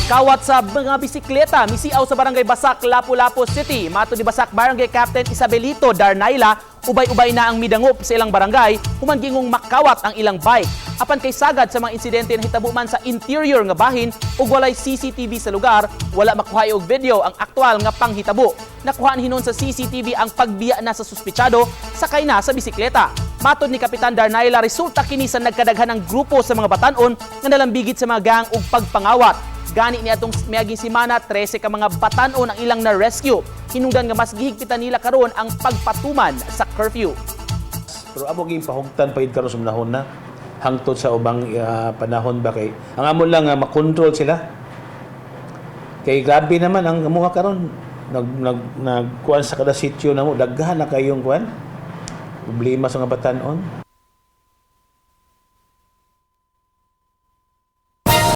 Kawat sa mga bisikleta, misiaw sa Barangay Basak, Lapu-Lapu City. Mato ni Basak Barangay Captain Isabelito Darnaila, ubay-ubay na ang midangop sa ilang barangay, humangingong makawat ang ilang bike. Apan kay sagad sa mga insidente na hitabo man sa interior nga bahin ug walay CCTV sa lugar, wala makuha og video ang aktual nga panghitabo. Nakuhaan hinon sa CCTV ang pagbiya na sa suspitsado sakay na sa bisikleta. Matod ni Kapitan Darnaila, resulta kini sa nagkadaghan ng grupo sa mga batanon nga nalambigit sa mga gang ug pagpangawat. Gani ni atong miaging simana 13 ka mga batanon ang ilang na-rescue. Hinungdan nga mas gihigpitan nila karon ang pagpatuman sa curfew. Pero amo ging pahugtan pa karon sa manahon na hangtod sa ubang panahon ba kay ang amo lang makontrol sila. Kay grabe naman ang amuha karon nagkuan sa kada sitio namo daghan na kayong kuan problema sa mga batanon.